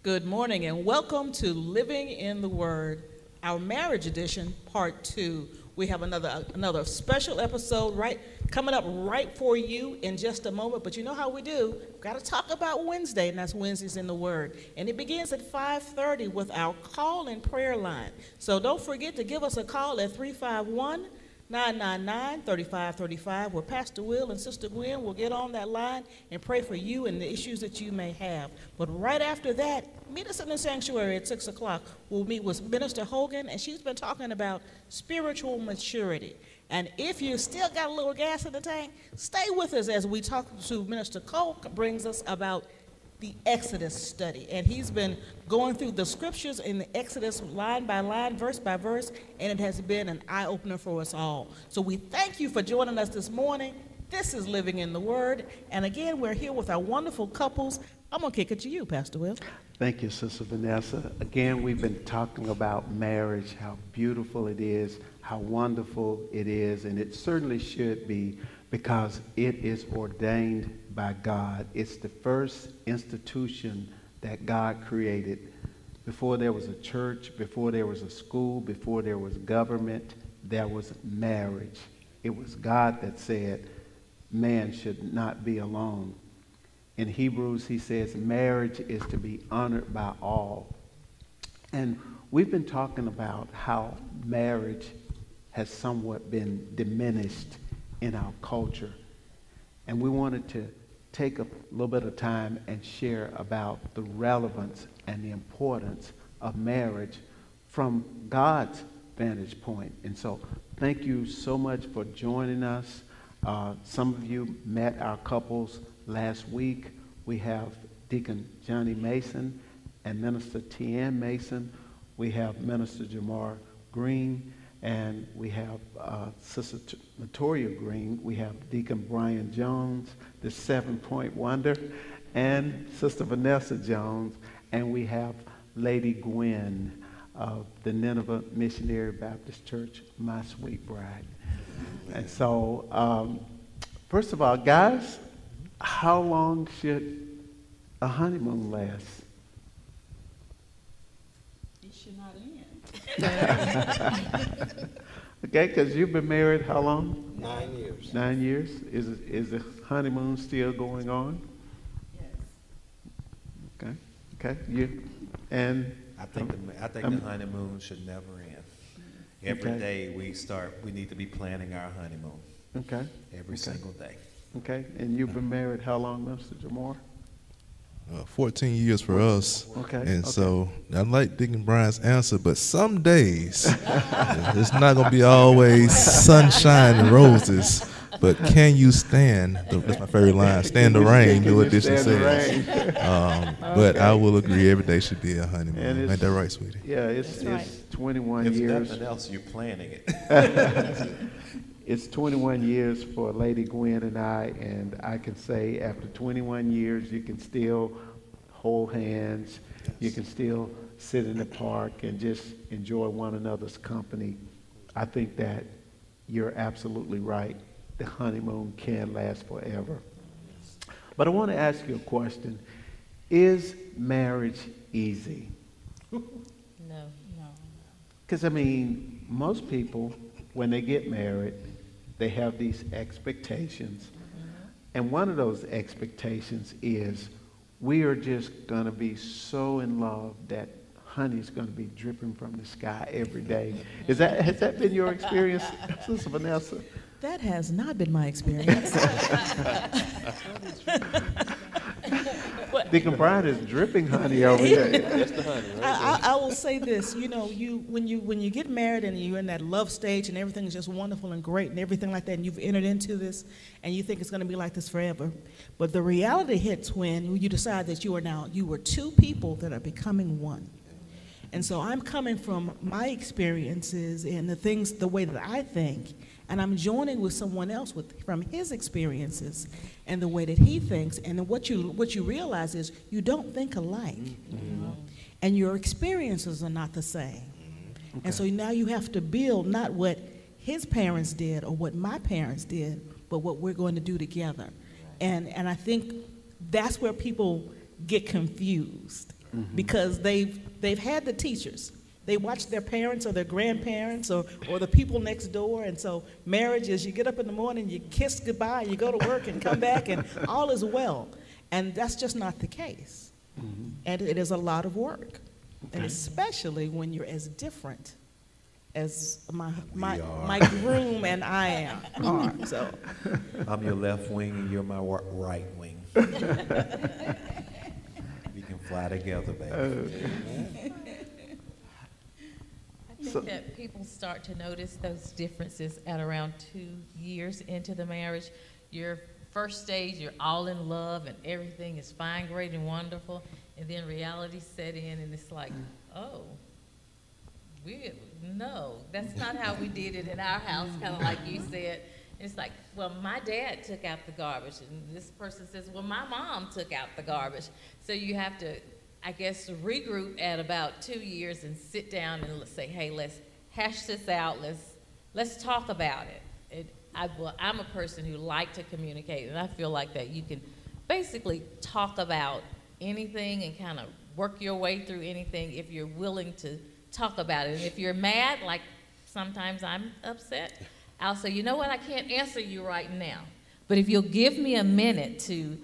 Good morning and welcome to Living in the Word, our marriage edition, part 2. We have another special episode coming up right for you in just a moment. But you know how we do. We've got to talk about Wednesday, and that's Wednesdays in the Word. And it begins at 5:30 with our call and prayer line. So don't forget to give us a call at 351-999-3535, where Pastor Will and Sister Gwen will get on that line and pray for you and the issues that you may have. But right after that, meet us in the sanctuary at 6 o'clock. We'll meet with Minister Hogan, and she's been talking about spiritual maturity. And if you still got a little gas in the tank, stay with us as we talk to Minister Cole, brings us about the Exodus study. And he's been going through the scriptures in the Exodus line by line, verse by verse, and it has been an eye-opener for us all. So we thank you for joining us this morning. This is Living in the Word. And again, we're here with our wonderful couples. I'm going to kick it to you, Pastor Will. Thank you, Sister Vanessa. Again, we've been talking about marriage, how beautiful it is, how wonderful it is, and it certainly should be, because it is ordained by God. It's the first institution that God created. Before there was a church, before there was a school, before there was government, there was marriage. It was God that said man should not be alone. In Hebrews, he says marriage is to be honored by all. And we've been talking about how marriage has somewhat been diminished in our culture. And we wanted to take a little bit of time and share about the relevance and the importance of marriage from God's vantage point. And so thank you so much for joining us. Some of you met our couples last week. We have Deacon Johnny Mason and Minister T.N. Mason. We have Minister Jamar Green, and we have Sister Latoya Green. We have Deacon Brian Jones, the 7-point wonder, and Sister Vanessa Jones, and we have Lady Gwen of the Nineveh Missionary Baptist Church, my sweet bride. And so, first of all, guys, how long should a honeymoon last? It should not end. Okay, because you've been married how long? 9 years. 9 years? Is the honeymoon still going on? Yes. Okay. You and I think the honeymoon should never end. Every day we need to be planning our honeymoon. Okay. Every single day. Okay. And you've been married how long, Mr. Jamar? 14 years for us. Okay. And so I like Deacon Brian's answer, but some days it's not going to be always sunshine and roses. But can you stand, that's my favorite line, stand the rain, New Edition says. But I will agree, every day should be a honeymoon. Ain't that right, sweetie? Yeah, it's 21 If years. nothing else, you're planning it. It's 21 years for Lady Gwen and I can say after 21 years, you can still hold hands. Yes. You can still sit in the park and just enjoy one another's company. I think that you're absolutely right. The honeymoon can last forever. But I want to ask you a question. Is marriage easy? No. Because, I mean, most people, when they get married, they have these expectations. And one of those expectations is we are just going to be so in love that honey's going to be dripping from the sky every day. Has that been your experience, Sister Vanessa? That has not been my experience. Deacon Brian is dripping honey over here. That's the honey, right? I will say this, when you get married and you're in that love stage and everything is just wonderful and great and everything like that, and you've entered into this and you think it's going to be like this forever. But the reality hits when you decide that you were two people that are becoming one. And so I'm coming from my experiences and the way that I think, and I'm joining with someone else from his experiences and the way that he thinks. And then what you realize is you don't think alike, and your experiences are not the same. Okay. And so now you have to build not what his parents did or what my parents did, but what we're going to do together. And I think that's where people get confused. because they've had the teachers. They watch their parents or their grandparents or the people next door. And so marriage is you get up in the morning, you kiss goodbye, you go to work and come back, and all is well. And that's just not the case. And it is a lot of work. And especially when you're as different as my groom and I are. So I'm your left wing and you're my right wing. We can fly together, baby. I think that people start to notice those differences at around 2 years into the marriage. Your first stage, you're all in love and everything is fine, great, and wonderful. And then reality set in and it's like, oh, no, that's not how we did it in our house, kind of like you said. It's like, well, my dad took out the garbage. And this person says, well, my mom took out the garbage. So you have to, I guess, regroup at about 2 years and sit down and say, hey, let's hash this out. Let's talk about it. I'm a person who like to communicate, and I feel like that you can basically talk about anything and kind of work your way through anything if you're willing to talk about it. And if you're mad, like sometimes I'm upset, I'll say, you know what, I can't answer you right now. But if you'll give me a minute to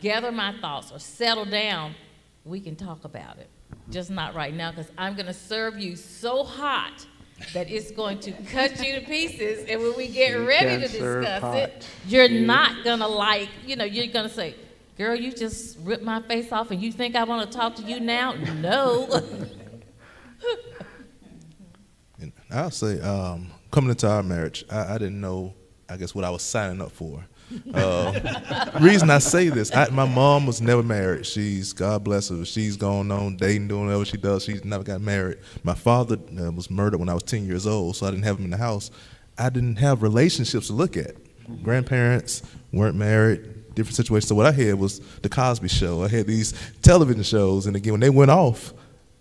gather my thoughts or settle down, we can talk about it. Just not right now, because I'm going to serve you so hot that it's going to cut you to pieces. And when we get ready to discuss it, you're not going to like, you're going to say, girl, you just ripped my face off and you think I want to talk to you now? No. And I'll say, coming into our marriage, I didn't know, I guess, what I was signing up for. Reason I say this, my mom was never married. God bless her, she's gone on dating, doing whatever she does. She's never got married. My father was murdered when I was 10 years old, so I didn't have him in the house. I didn't have relationships to look at. Grandparents weren't married, different situations. So what I had was the Cosby Show. I had these television shows, and again, when they went off,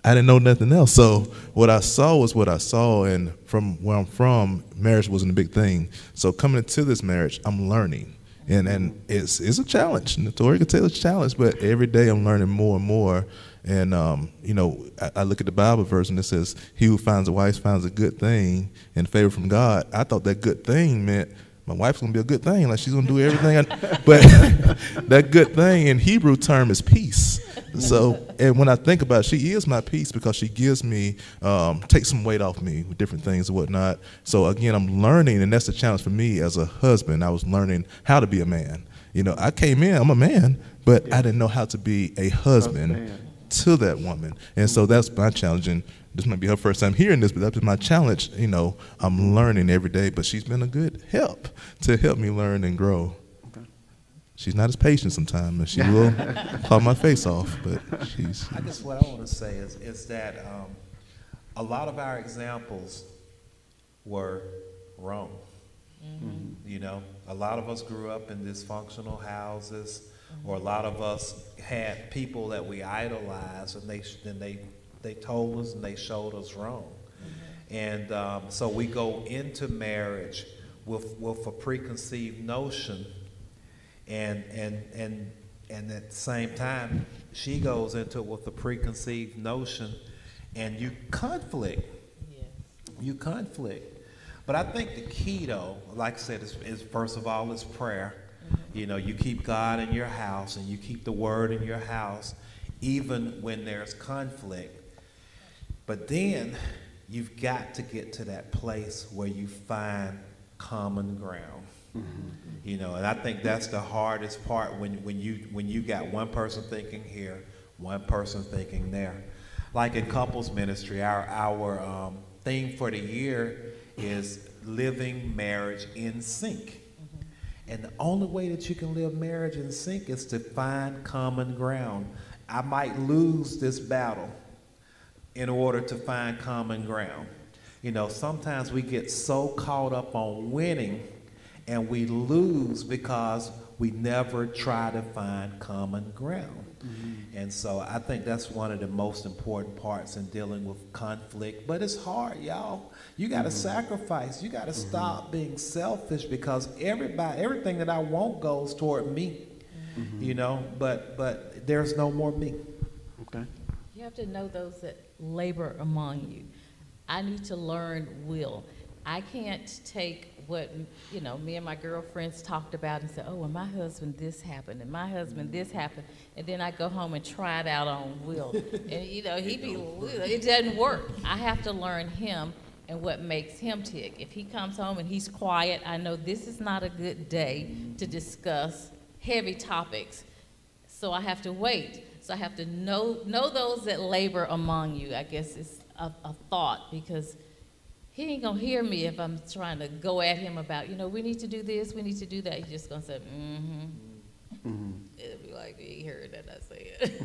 I didn't know nothing else. So what I saw was what I saw, and from where I'm from, marriage wasn't a big thing. So coming into this marriage, I'm learning. And it's a challenge. Tori can tell it's a challenge, but every day I'm learning more and more. And, I look at the Bible verse and it says, he who finds a wife finds a good thing and favor from God. I thought that good thing meant my wife's going to be a good thing, like she's going to do everything. But that good thing in Hebrew term is peace. So, and when I think about it, she is my peace because she gives me, takes some weight off me with different things and whatnot. So again, I'm learning, and that's the challenge for me as a husband. I was learning how to be a man. I came in, I'm a man, but I didn't know how to be a husband to that woman. And so that's my challenge. And this might be her first time hearing this, but that's my challenge. I'm learning every day, but she's been a good help to help me learn and grow. She's not as patient sometimes, and she will claw my face off, but she's... I guess what I want to say is that a lot of our examples were wrong. A lot of us grew up in dysfunctional houses, or a lot of us had people that we idolized, and they told us and they showed us wrong. And so we go into marriage with a preconceived notion. And at the same time, she goes into it with a preconceived notion, and you conflict. Yes. You conflict. But I think the key, though, like I said, is first of all, is prayer. You keep God in your house, and you keep the Word in your house, even when there's conflict. But then you've got to get to that place where you find common ground. And I think that's the hardest part when you got one person thinking here, one person thinking there. Like in couples ministry, our theme for the year is living marriage in sync. And the only way that you can live marriage in sync is to find common ground. I might lose this battle in order to find common ground. Sometimes we get so caught up on winning and we lose because we never try to find common ground. And so I think that's one of the most important parts in dealing with conflict. But it's hard, y'all. You got to sacrifice. You got to stop being selfish, because everything that I want goes toward me. But there's no more me. Okay. You have to know those that labor among you. I need to learn will. I can't take what, you know, me and my girlfriends talked about and say, oh, well, my husband this happened, and my husband this happened, and then I go home and try it out on Will. And, you know, it doesn't work. I have to learn him and what makes him tick. If he comes home and he's quiet, I know this is not a good day to discuss heavy topics. So I have to wait. So I have to know those that labor among you, I guess is a thought, because he ain't gonna hear me if I'm trying to go at him about, you know, we need to do this, we need to do that. He's just gonna say, It'll be like, he heard that I said.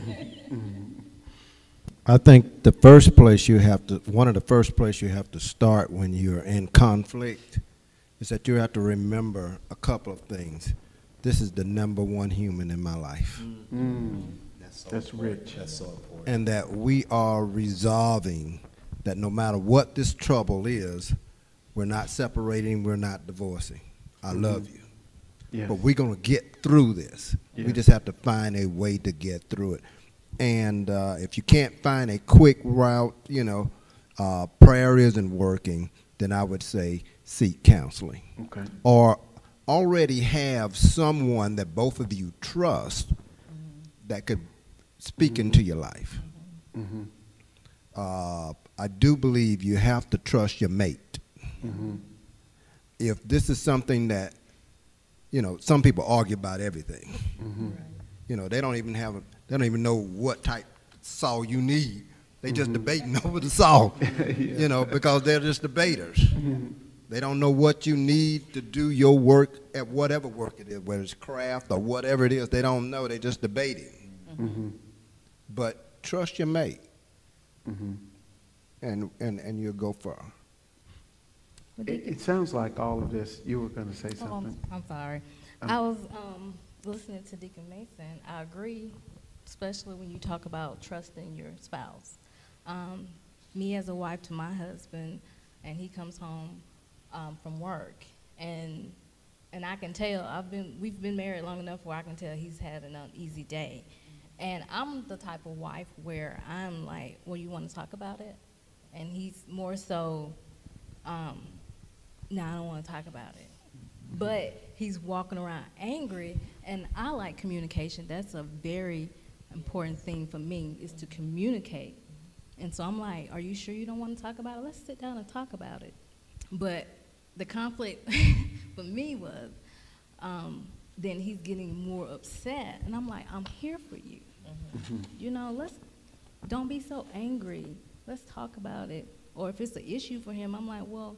I think the first place one of the first places you have to start when you're in conflict is that you have to remember a couple of things. This is the number one human in my life. That's rich. That's so important. And that we are resolving that no matter what this trouble is, we're not separating, we're not divorcing. I love you. Yes. But we're going to get through this. Yes. We just have to find a way to get through it. And if you can't find a quick route, you know, prayer isn't working, then I would say seek counseling. Okay. Or already have someone that both of you trust that could speak into your life. I do believe you have to trust your mate. If this is something that, you know, some people argue about everything. You know, they don't even know what type saw you need. They just debating over the saw, you know, because they're just debaters. They don't know what you need to do your work at whatever work it is, whether it's craft or whatever it is. They don't know. They're just debating. But trust your mate, and you'll go far. It sounds like all of this, you were going to say Oh, something. I'm sorry. I was listening to Deacon Mason. I agree, especially when you talk about trusting your spouse. Me as a wife to my husband, and he comes home from work, and I can tell we've been married long enough where I can tell he's had an uneasy day. And I'm the type of wife where I'm like, well, you want to talk about it? And he's more so, no, I don't want to talk about it. But he's walking around angry, and I like communication. That's a very important thing for me, is to communicate. And so I'm like, are you sure you don't want to talk about it? Let's sit down and talk about it. But the conflict for me was, then he's getting more upset, and I'm like, I'm here for you. You know, don't be so angry. Let's talk about it. Or if it's an issue for him, I'm like, well,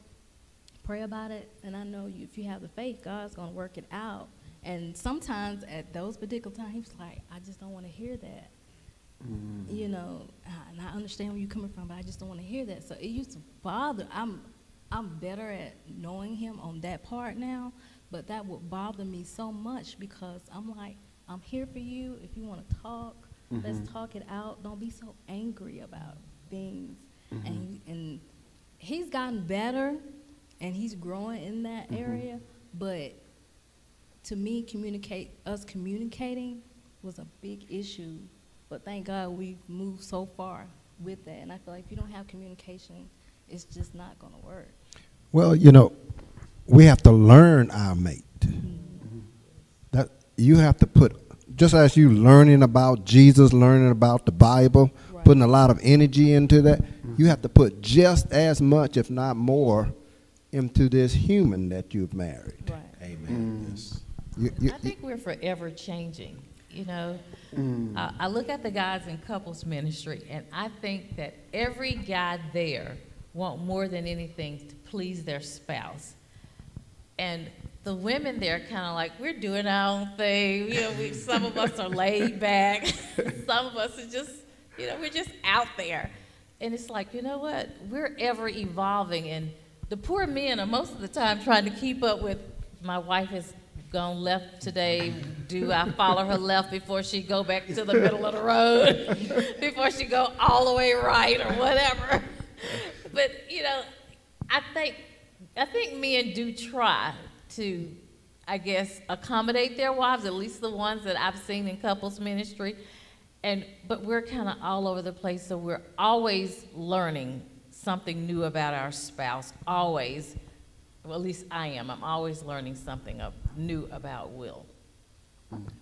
pray about it, and I know if you have the faith, God's going to work it out. And sometimes at those particular times, he's like, I just don't want to hear that. You know, and I understand where you're coming from, but I just don't want to hear that. So it used to bother. I'm better at knowing him on that part now, but that would bother me so much because I'm like, I'm here for you. If you want to talk, let's talk it out. Don't be so angry about things. And he's gotten better, and he's growing in that area. But to me, communicating was a big issue. But thank God we've moved so far with that. And I feel like if you don't have communication, it's just not going to work. Well, you know, we have to learn our mate. That you have to put, just as you learning about Jesus, learning about the Bible, putting a lot of energy into that, you have to put just as much, if not more, into this human that you've married. Right. Amen. Yes. I think we're forever changing. You know, I look at the guys in couples ministry, and I think that every guy there wants more than anything to please their spouse. And the women there kind of like, we're doing our own thing. You know, some of us are laid back. Some of us are just, you know, we're just out there. And it's like, you know what? We're ever evolving. And the poor men are most of the time trying to keep up with, my wife has gone left today. Do I follow her left before she go back to the middle of the road? Before she go all the way right or whatever? But, you know, I think men do try to, I guess, accommodate their wives, at least the ones that I've seen in couples ministry. But we're kind of all over the place, so we're always learning something new about our spouse, always. Well, at least I am. I'm always learning something new about Will.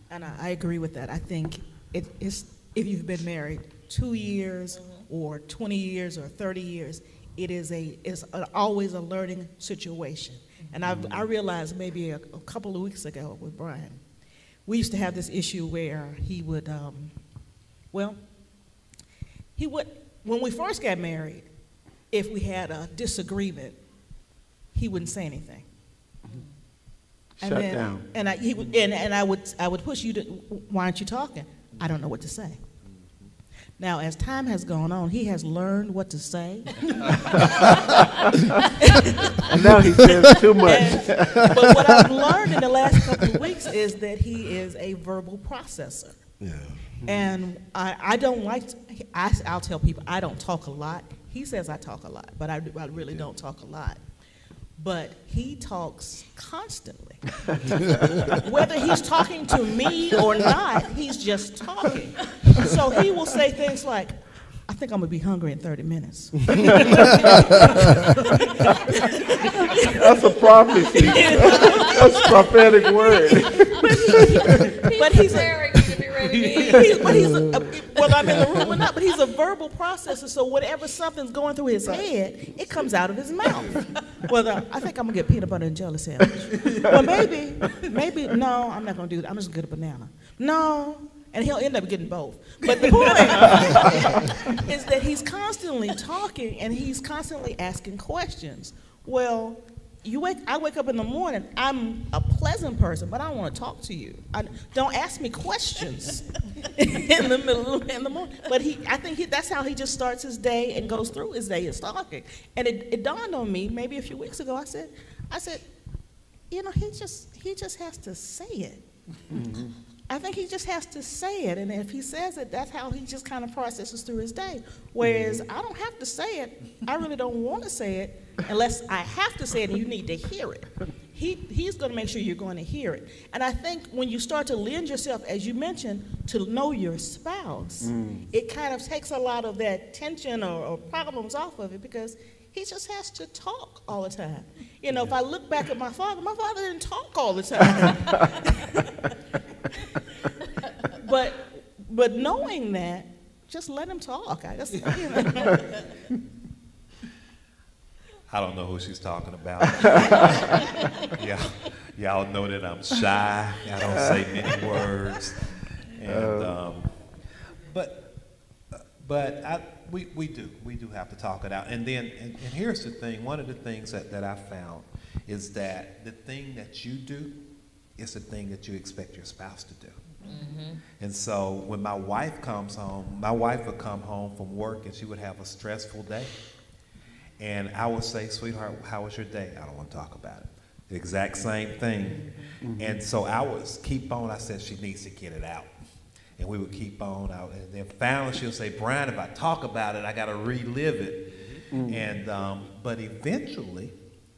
And I agree with that. I think it's, if you've been married 2 years or 20 years or 30 years, it's always a learning situation. And I realized maybe a couple of weeks ago with Brian, we used to have this issue where he would, when we first got married, if we had a disagreement, he wouldn't say anything. Shut down. And I would push you to, why aren't you talking? I don't know what to say. Now, as time has gone on, he has learned what to say. And now he says too much. But what I've learned in the last couple of weeks is that he is a verbal processor. Yeah. And I don't like, I'll tell people I don't talk a lot. He says I talk a lot, but I really don't talk a lot. But he talks constantly. Whether he's talking to me or not, he's just talking. So he will say things like, I think I'm going to be hungry in 30 minutes. That's a prophecy. That's a prophetic word. But he's Very good to be ready. whether I'm in the room or not, but he's a verbal processor, so whatever something's going through his head, it comes out of his mouth. Whether, I think I'm going to get peanut butter and jelly sandwich. Well, maybe, no, I'm not going to do that. I'm just going to get a banana. No, and he'll end up getting both. But the point is that he's constantly talking and he's constantly asking questions. Well, I wake up in the morning, I'm a pleasant person, but I don't want to talk to you. Don't ask me questions in the morning. But I think that's how he just starts his day and goes through his day, is talking. And it dawned on me maybe a few weeks ago, I said, he just has to say it. Mm-hmm. I think he just has to say it, and if he says it, that's how he just kind of processes through his day. Whereas I don't have to say it. I really don't want to say it unless I have to say it and you need to hear it. He's going to make sure you're going to hear it. And I think when you start to lend yourself, as you mentioned, to know your spouse, it kind of takes a lot of that tension or problems off of it, because he just has to talk all the time. You know, if I look back at my father didn't talk all the time. But knowing that, just let him talk. I don't know who she's talking about. Y'all know that I'm shy. I don't say many words. And, we do have to talk it out. And here's the thing. One of the things that I found is that the thing that you do is the thing that you expect your spouse to do. Mm-hmm. And so when my wife comes home, my wife would come home from work and she would have a stressful day. And I would say, sweetheart, how was your day? I don't want to talk about it. The exact same thing. Mm-hmm. And so I would keep on. I said, she needs to get it out. And we would keep on out. And then finally she'll say, Brian, if I talk about it, I got to relive it. Mm-hmm. And but eventually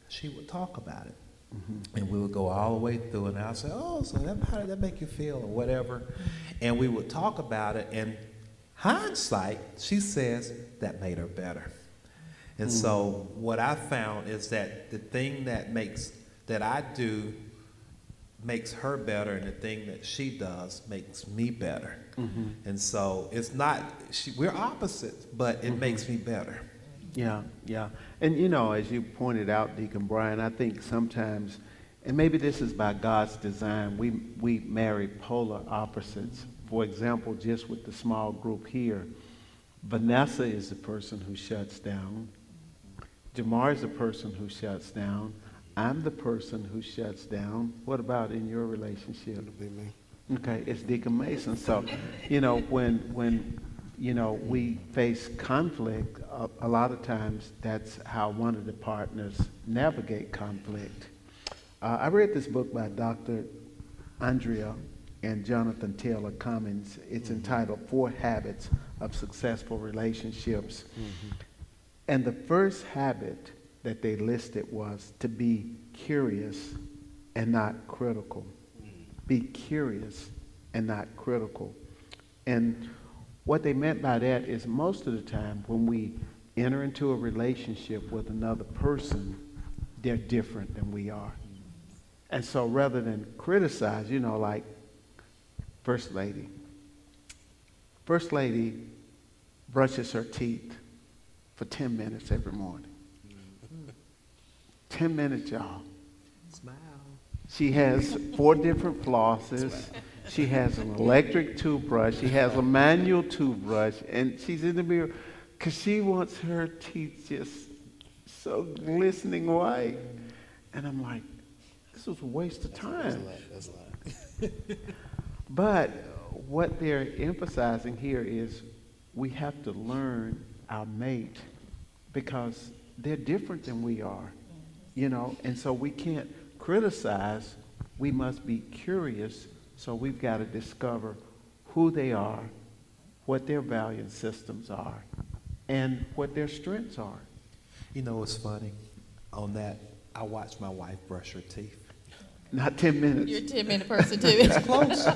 she would talk about it. Mm-hmm. And we would go all the way through, and I'll say, oh, so how did that make you feel, or whatever. And we would talk about it, and hindsight, she says, that made her better. And so what I found is that the thing that I do makes her better, and the thing that she does makes me better. Mm-hmm. And so it's not, we're opposites, but it makes me better. Yeah. And you know, as you pointed out, Deacon Brian, I think sometimes, and maybe this is by God's design, we marry polar opposites. For example, just with the small group here, Vanessa is the person who shuts down. Jamar is the person who shuts down. I'm the person who shuts down. What about in your relationship? It'll be me. Okay, it's Deacon Mason. So, you know, when we face conflict, a lot of times that's how one of the partners navigate conflict. I read this book by Dr. Andrea and Jonathan Taylor Cummins. It's entitled 4 Habits of Successful Relationships. Mm-hmm. And the first habit that they listed was to be curious and not critical. Be curious and not critical. And what they meant by that is most of the time when we enter into a relationship with another person, they're different than we are. And so rather than criticize, you know, like First Lady. First Lady brushes her teeth for 10 minutes every morning. 10 minutes, y'all. Smile. She has 4 different flosses. She has an electric toothbrush. She has a manual toothbrush. And she's in the mirror because she wants her teeth just so glistening white. And I'm like, this was a waste of time. That's a lot. But what they're emphasizing here is we have to learn our mate because they're different than we are, you know, and so we can't criticize. We must be curious, so we've got to discover who they are, what their value systems are, and what their strengths are. You know, it's funny. On that, I watched my wife brush her teeth. Not 10 minutes. You're a 10-minute person too. It's close.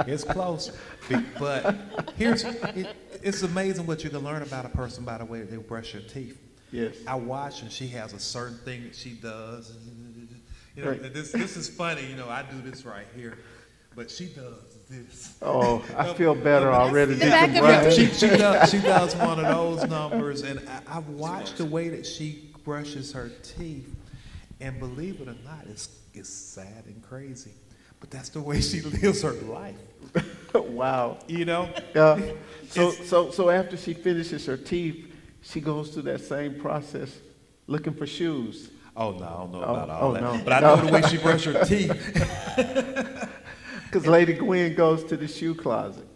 It's close. But it's amazing what you can learn about a person by the way they brush their teeth. Yes. I watch and she has a certain thing that she does. You know, Right. this is funny. You know, I do this right here, but she does this. Oh, I feel better already. The back Deacon of your Brian. She does one of those numbers, and I've watched the way that she brushes her teeth, and believe it or not, it's sad and crazy, but that's the way she lives her life. Wow. You know? So after she finishes her teeth, she goes through that same process looking for shoes. Oh no, I don't know about all oh, that, no. but I know the way she brushes her teeth. Because Lady Gwen goes to the shoe closet,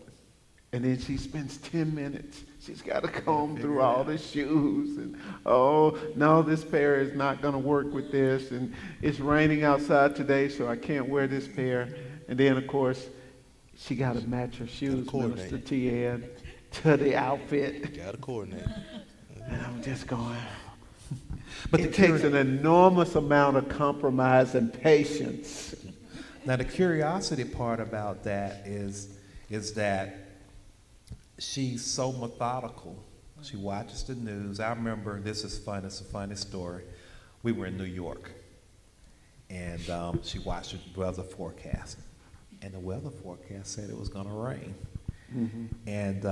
and then she spends 10 minutes. She's got to comb through all the shoes, and oh, no, this pair is not going to work with this, and it's raining outside today, so I can't wear this pair. And then, of course, she got to match her shoes, coordinate. Minister T.N., to the outfit. Gotta coordinate. And I'm just going, But it takes an enormous amount of compromise and patience. Now the curiosity part about that is that she's so methodical. She watches the news. I remember, this is fun, it's a funny story. We were in New York, and she watched the weather forecast, and the weather forecast said it was going to rain. Mm-hmm. And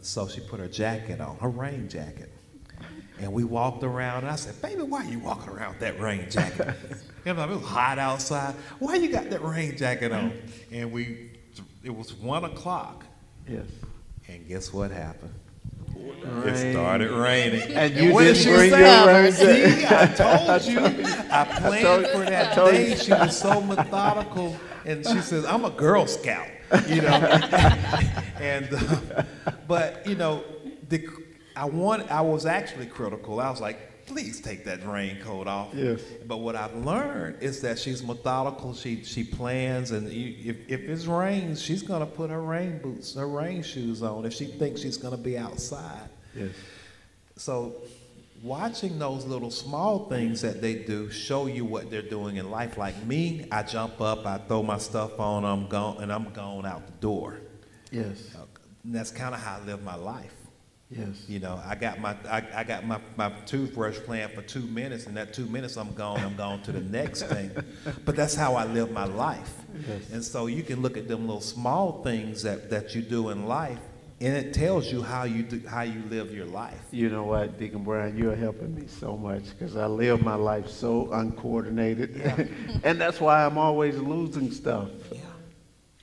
so she put her jacket on, her rain jacket. And we walked around, and I said, baby, why are you walking around with that rain jacket? And it was hot outside. Why you got that rain jacket on? And it was 1 o'clock. Yes. And guess what happened? Rain. It started raining. And you what did didn't she bring say? your rain See, jacket. I told you. I planned for that told day. you. She was so methodical. And she says, I'm a Girl Scout, you know. And, but, you know, I was actually critical. I was like, please take that raincoat off. Yes. But what I've learned is that she's methodical. She plans, and if it rains, she's gonna put her rain boots, her rain shoes on if she thinks she's gonna be outside. Yes. So, watching those little small things that they do show you what they're doing in life. Like me, I jump up, I throw my stuff on, I'm gone out the door. Yes. And that's kind of how I live my life. Yes. You know, I got my toothbrush planned for 2 minutes, and that 2 minutes I'm gone to the next thing. But that's how I live my life. Yes. And so you can look at them little small things that you do in life, and it tells you how you live your life. You know what, Deacon Brian, you're helping me so much because I live my life so uncoordinated. Yeah. And that's why I'm always losing stuff. Yeah.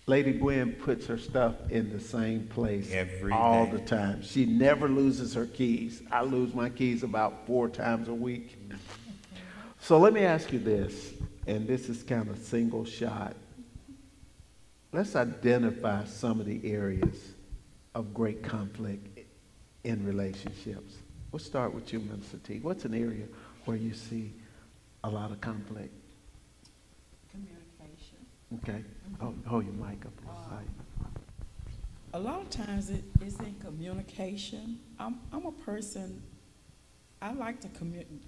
Lady Gwen puts her stuff in the same place Every all day. the time. She never loses her keys. I lose my keys about 4 times a week. So let me ask you this, and this is kind of single shot. Let's identify some of the areas of great conflict in relationships. We'll start with you, Minister T. What's an area where you see a lot of conflict? Communication. Okay. Hold your mic up. A lot of times it's in communication. I'm a person, I like to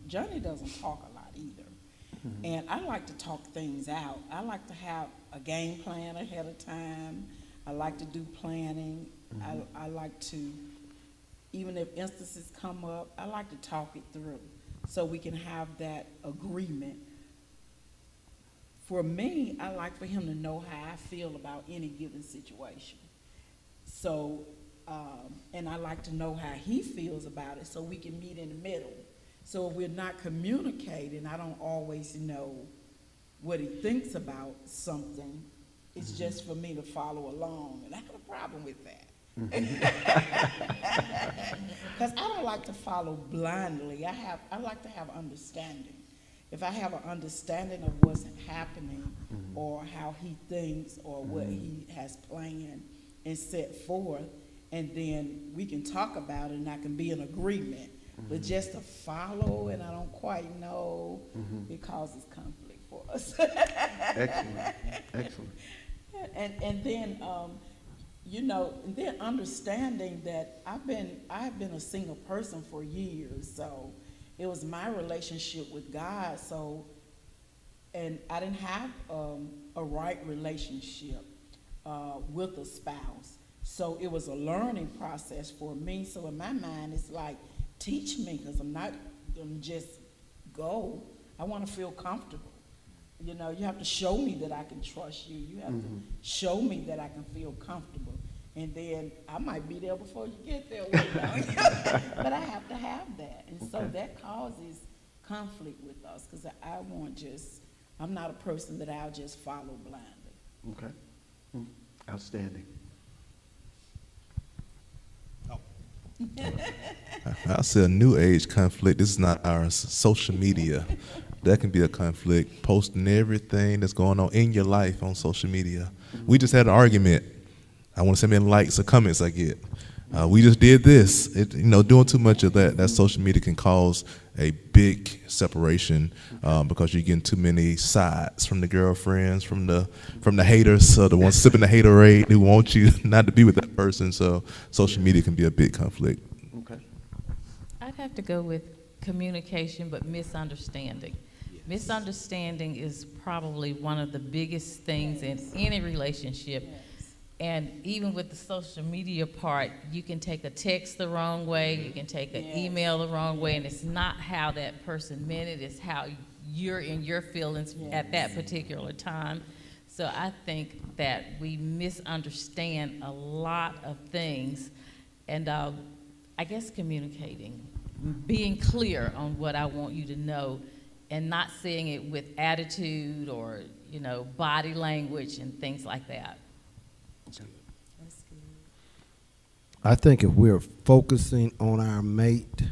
Johnny doesn't talk a lot either. And I like to talk things out. I like to have a game plan ahead of time. I like to do planning. I like to, even if instances come up, I like to talk it through so we can have that agreement. For me, I like for him to know how I feel about any given situation. So, and I like to know how he feels about it so we can meet in the middle. So if we're not communicating, I don't always know what he thinks about something. It's just for me to follow along, and I have a problem with that. Because I don't like to follow blindly. I like to have understanding. If I have an understanding of what's happening or how he thinks or what he has planned and set forth, and then we can talk about it and I can be in agreement. But just to follow and I don't quite know, it causes conflict for us. Excellent. Excellent. And then, you know, and then understanding that I have been a single person for years, so it was my relationship with God. So, and I didn't have a right relationship with a spouse, so it was a learning process for me. So in my mind, it's like, teach me, because I'm not gonna just go. I want to feel comfortable. You know, you have to show me that I can trust you. You have to show me that I can feel comfortable. And then I might be there before you get there. But I have to have that. And so that causes conflict with us, because I'm not a person that I'll just follow blindly. Okay. Outstanding. I say a new age conflict. This is not ours. Social media. That can be a conflict. Posting everything that's going on in your life on social media. We just had an argument. I want to see how many likes or comments I get. We just did this. Doing too much of that social media can cause a big separation because you're getting too many sides from the girlfriends, from the haters, the ones sipping the haterade who want you not to be with that person. So social media can be a big conflict. Okay. I'd have to go with communication, but misunderstanding. Yes. Misunderstanding is probably one of the biggest things in any relationship. Yes. And even with the social media part, you can take a text the wrong way, you can take an email the wrong way, and it's not how that person meant it, it's how you're in your feelings at that particular time. So I think that we misunderstand a lot of things, and I guess communicating, being clear on what I want you to know, and not saying it with attitude or, body language and things like that. I think if we're focusing on our mate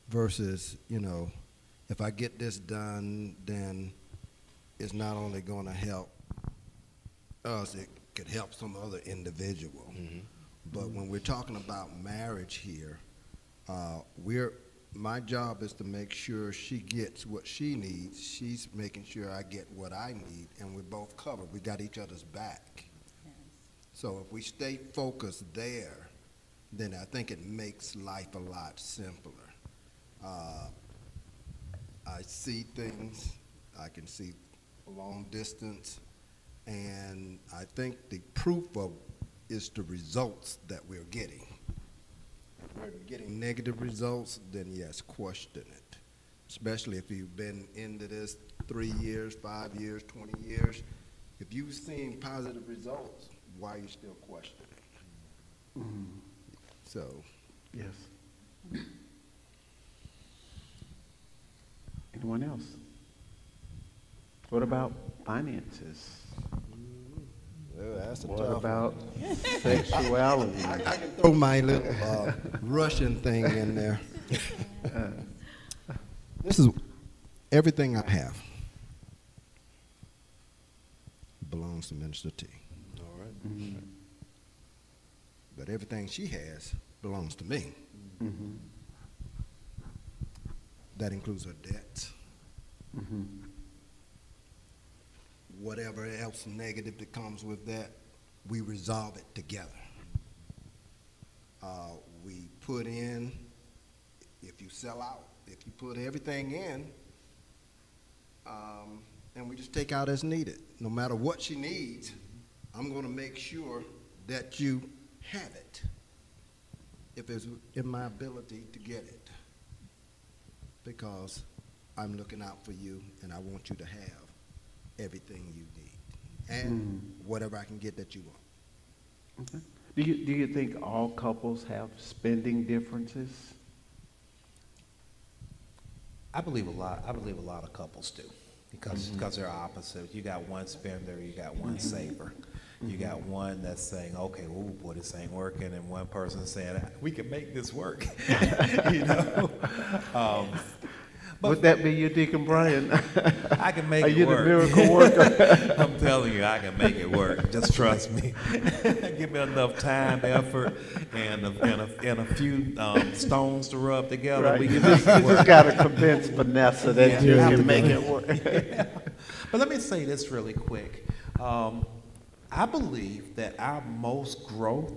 versus, if I get this done, then it's not only going to help us, it could help some other individual. But when we're talking about marriage here, my job is to make sure she gets what she needs. She's making sure I get what I need, and we're both covered. We got each other's back. So if we stay focused there, then I think it makes life a lot simpler. I see things, I can see long distance, and I think the proof is the results that we're getting. If we're getting negative results, then yes, question it. Especially if you've been into this 3 years, 5 years, 20 years. If you've seen positive results, why are you still questioning? So, yes. Anyone else? What about finances? well, that's a What tough about sexuality? I can throw my little Russian thing in there. This is everything I have belongs to Minister T. All right. But everything she has belongs to me. That includes her debts. Whatever else negative that comes with that, we resolve it together. We put in, if you sell out, if you put everything in, and we just take out as needed. No matter what she needs, I'm going to make sure that you have it, if it's in my ability to get it, because I'm looking out for you and I want you to have everything you need and whatever I can get that you want. Okay. Do you think all couples have spending differences? I believe a lot of couples do, because they're opposite. You got one spender, you got one saver. You got one that's saying, okay, oh boy, this ain't working, and one person saying, we can make this work. You know? Would that be you, Deacon Brian? I can make Are it you work. the miracle worker? I'm telling you, I can make it work. Just trust me. Give me enough time, effort, and a few stones to rub together. Right. We You can make just, it you work. just got to convince Vanessa that you can make it work. But let me say this really quick. I believe that our most growth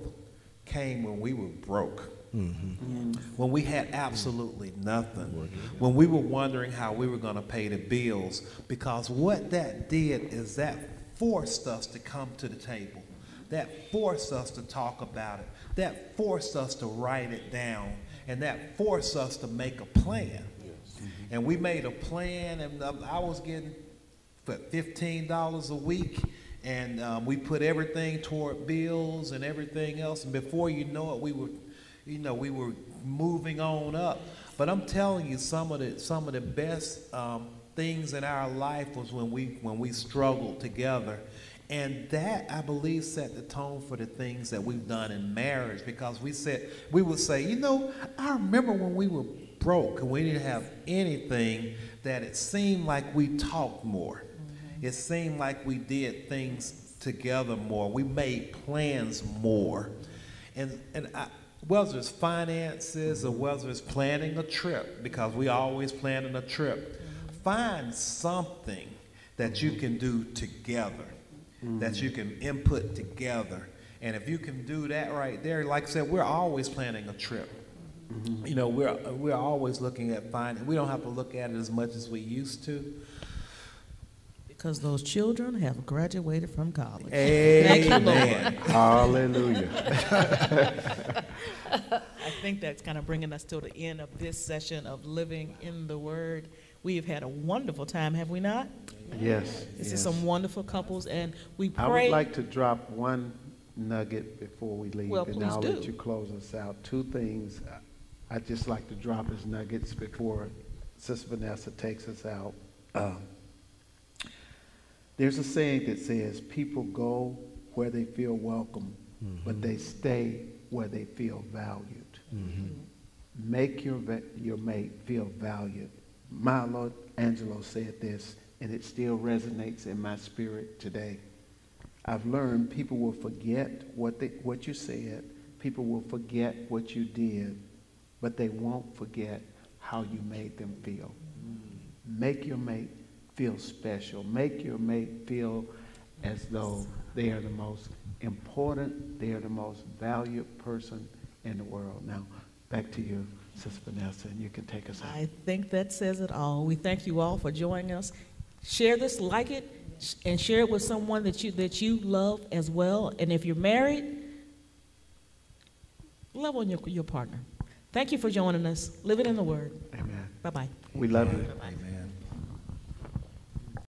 came when we were broke. When we had absolutely nothing, when we were wondering how we were going to pay the bills, because what that did is that forced us to come to the table, that forced us to talk about it, that forced us to write it down, and that forced us to make a plan. And we made a plan, and I was getting $15 a week, and we put everything toward bills and everything else, and before you know it, we were moving on up. But I'm telling you, some of the best things in our life was when we struggled together, and that, I believe, set the tone for the things that we've done in marriage. Because we would say, I remember when we were broke and we didn't have anything, that it seemed like we talked more. It seemed like we did things together more. We made plans more, and whether it's finances or whether it's planning a trip, because we always planning a trip, find something that you can do together, that you can input together. And if you can do that right there, like I said, we're always planning a trip. We're always looking at finding. We don't have to look at it as much as we used to. Because those children have graduated from college. Amen. Hallelujah. I think that's kind of bringing us to the end of this session of Living in the Word. We have had a wonderful time, have we not? Yes. This yes. is some wonderful couples, and we pray. I would like to drop one nugget before we leave, Well, and please I'll do. let you close us out. Two things I'd just like to drop as nuggets before Sister Vanessa takes us out. There's a saying that says, people go where they feel welcome, but they stay where they feel valued. Make your mate feel valued. My Lord Angelo said this, and it still resonates in my spirit today. I've learned people will forget what you said. People will forget what you did, but they won't forget how you made them feel. Make your mate feel special. Make your mate feel as though they are the most important, they are the most valued person in the world. Now, back to you, Sister Vanessa, and you can take us out. I think that says it all. We thank you all for joining us. Share this, like it, and share it with someone that you love as well. And if you're married, love on your partner. Thank you for joining us. Living in the Word. Amen. Bye-bye. We love you. Amen.